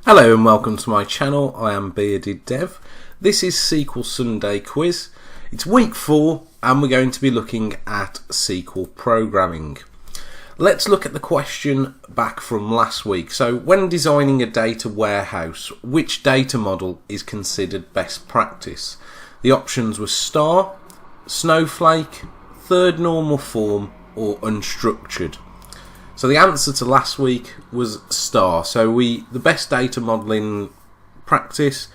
Hello and welcome to my channel. I am BeardedDev. This is SQL Sunday Quiz. It's week 4 and we're going to be looking at SQL Programming. Let's look at the question back from last week. So when designing a data warehouse, which data model is considered best practice? The options were star, snowflake, third normal form or unstructured. So the answer to last week was star. So the best data modeling practice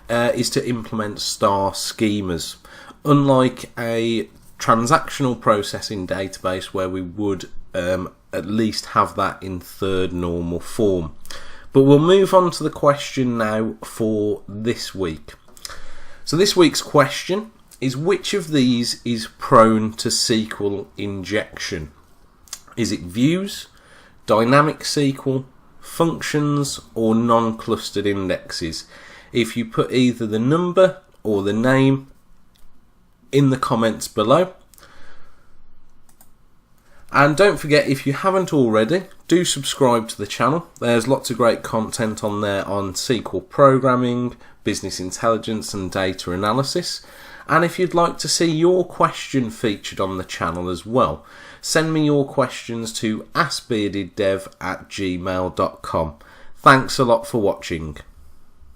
is to implement star schemas. Unlike a transactional processing database where we would at least have that in third normal form. But we'll move on to the question now for this week. So this week's question is, which of these is prone to SQL injection? Is it views, dynamic SQL, functions or non-clustered indexes? If you put either the number or the name in the comments below. And don't forget, if you haven't already, do subscribe to the channel. There's lots of great content on there on SQL programming, business intelligence and data analysis. And if you'd like to see your question featured on the channel as well, send me your questions to askbeardeddev@gmail.com. Thanks a lot for watching.